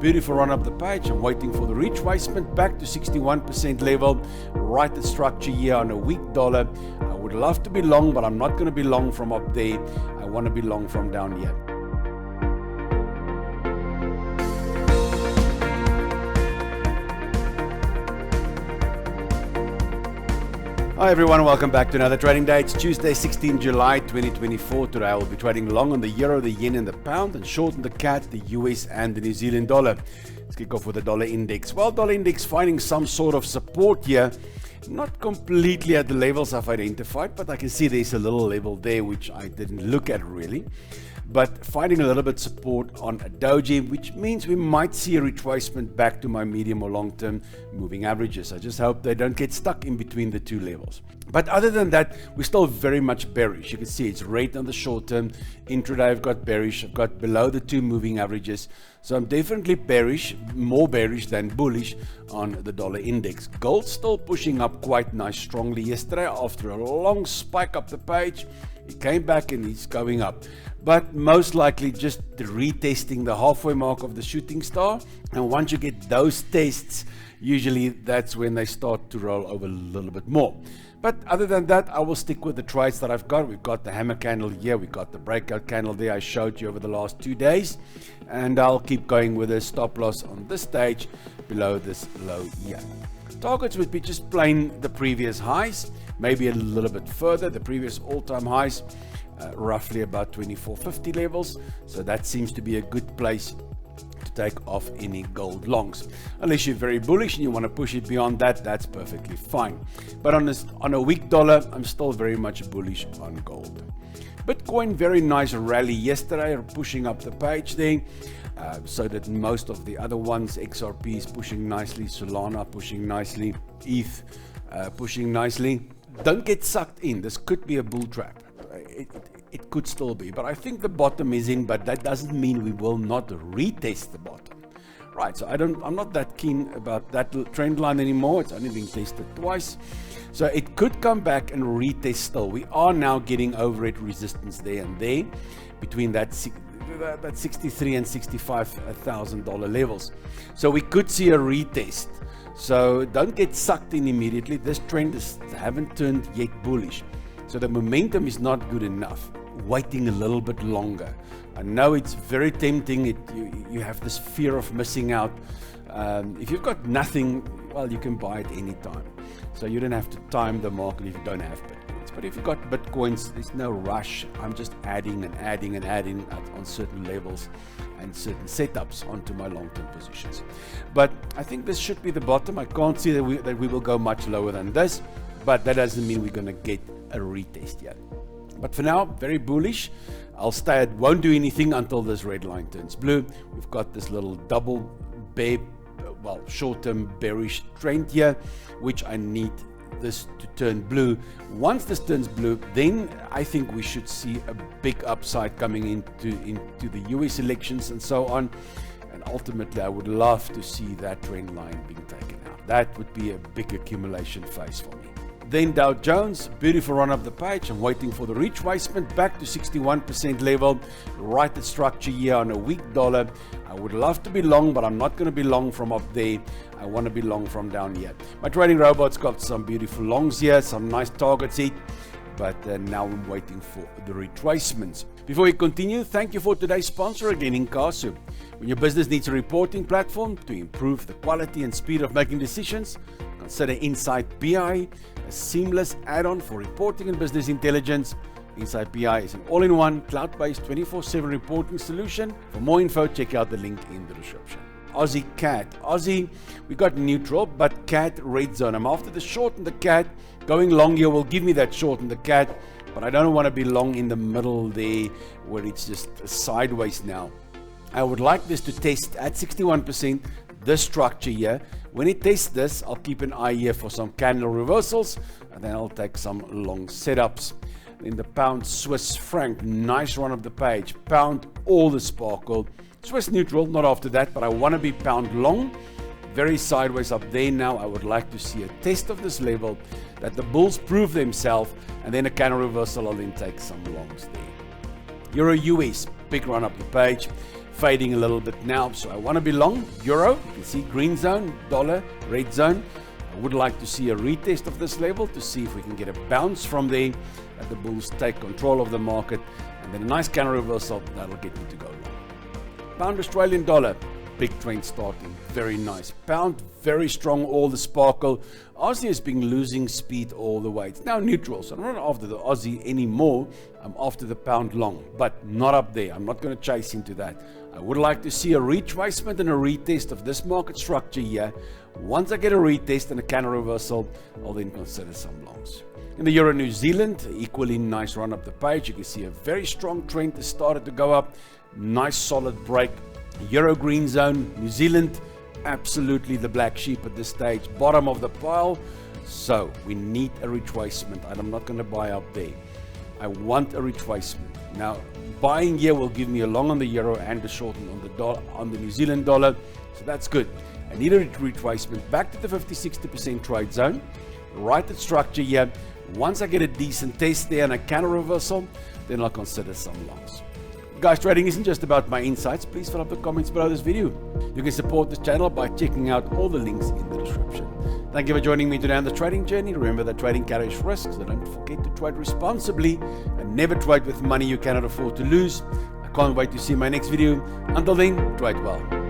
Beautiful run up the page. I'm waiting for the retracement back to 61% level, right at structure here on a weak dollar. I would love to be long, but I'm not going to be long from up there. I want to be long from down here. Hi everyone, welcome back to another trading day. It's Tuesday, 16 July 2024. Today I will be trading long on the euro, the yen and the pound, and short on the CAD, the US and the New Zealand dollar. Let's kick off with the dollar index. Well, dollar index finding some sort of support here. Not completely at the levels I've identified, but I can see there's a little level there which I didn't look at really. But finding a little bit support on a doji, which means we might see a retracement back to my medium or long-term moving averages. I just hope they don't get stuck in between the two levels. But other than that, we're still very much bearish. You can see it's red on the short term. Intraday I've got bearish. I've got below the two moving averages. So I'm definitely bearish, more bearish than bullish on the dollar index. Gold still pushing up quite nice strongly yesterday after a long spike up the page. It came back and it's going up. But most likely just retesting the halfway mark of the shooting star. And once you get those tests, usually that's when they start to roll over a little bit more. But other than that, I will stick with the trades that I've got. We've got the hammer candle here. We've got the breakout candle there I showed you over the last 2 days. And I'll keep going with a stop loss on this stage below this low here. Targets would be just plain the previous highs, maybe a little bit further, the previous all-time highs, roughly about 2450 levels. So that seems to be a good place to take off any gold longs. Unless you're very bullish and you want to push it beyond that, that's perfectly fine. But on a weak dollar, I'm still very much bullish on gold. Bitcoin, very nice rally yesterday, pushing up the page there. So that most of the other ones, XRP is pushing nicely, Solana pushing nicely, ETH pushing nicely. Don't get sucked in. This could be a bull trap. It could still be, but I think the bottom is in, but that doesn't mean we will not retest the bottom. Right, so I'm not that keen about that trend line anymore. It's only been tested twice. So it could come back and retest still. We are now getting overhead resistance there and there between that 63 and $65,000 levels. So we could see a retest. So don't get sucked in immediately. This trend haven't turned yet bullish. So the momentum is not good enough. Waiting a little bit longer. I know it's very tempting. You have this fear of missing out. If you've got nothing, well, you can buy it anytime. So you don't have to time the market if you don't have Bitcoins. But if you've got Bitcoins, there's no rush. I'm just adding and adding and adding on certain levels and certain setups onto my long-term positions. But I think this should be the bottom. I can't see that we will go much lower than this, but that doesn't mean we're going to get a retest yet. But for now, very bullish. I'll stay at, won't do anything until this red line turns blue. We've got this little double bear, well, short-term bearish trend here, which I need this to turn blue. Once this turns blue, then I think we should see a big upside coming into the US elections and so on. And ultimately, I would love to see that trend line being taken out. That would be a big accumulation phase for me. Then Dow Jones, beautiful run up the page. I'm waiting for the retracement back to 61% level, right at structure here on a weak dollar. I would love to be long, but I'm not going to be long from up there. I want to be long from down here. My trading robot's got some beautiful longs here, some nice targets hit, but now I'm waiting for the retracements. Before we continue, thank you for today's sponsor again, Incasu. When your business needs a reporting platform to improve the quality and speed of making decisions, consider Insight BI, a seamless add-on for reporting and business intelligence. Insight BI is an all-in-one, cloud-based 24/7 reporting solution. For more info, check out the link in the description. Aussie CAD. Aussie, we got neutral, but CAD red zone. I'm after the short in the CAD. Going long here will give me that short in the CAD, but I don't want to be long in the middle there where it's just sideways now. I would like this to test at 61%, this structure here. When it tests this, I'll keep an eye here for some candle reversals, and then I'll take some long setups. In the pound Swiss franc, nice run of the page. Pound, all the sparkle. Swiss neutral, not after that, but I want to be pound long. Very sideways up there now. I would like to see a test of this level, that the bulls prove themselves, and then a candle reversal. I'll then take some longs there. Euro US, big run up the page. fading a little bit now. So I want to be long euro. You can see green zone, dollar, red zone. I would like to see a retest of this level to see if we can get a bounce from there and the bulls take control of the market, and then a nice counter reversal that'll get me to go long. Pound Australian dollar, big trend starting, very nice. Pound very strong, all the sparkle. Aussie has been losing speed all the way. It's now neutral, so I'm not after the Aussie anymore. I'm after the pound long, but not up there. I'm not going to chase into that. I would like to see a retracement and a retest of this market structure here. Once I get a retest and a counter reversal, I'll then consider some longs. In the Euro New Zealand, equally nice run up the page. You can see a very strong trend has started to go up. Nice solid break. Euro green zone, New Zealand, absolutely the black sheep at this stage. Bottom of the pile. So we need a retracement, and I'm not going to buy up there. I want a retracement. Now, buying here will give me a long on the euro and a short on the dollar, on the New Zealand dollar. So that's good. I need a retracement back to the 50-60% trade zone. Right at structure here. Once I get a decent test there and a counter reversal, then I'll consider some longs. Guys, trading isn't just about my insights. Please fill up the comments below this video. You can support this channel by checking out all the links in the description. Thank you for joining me today on the trading journey. Remember that trading carries risks, so don't forget to trade responsibly and never trade with money you cannot afford to lose. I can't wait to see my next video. Until then, trade well.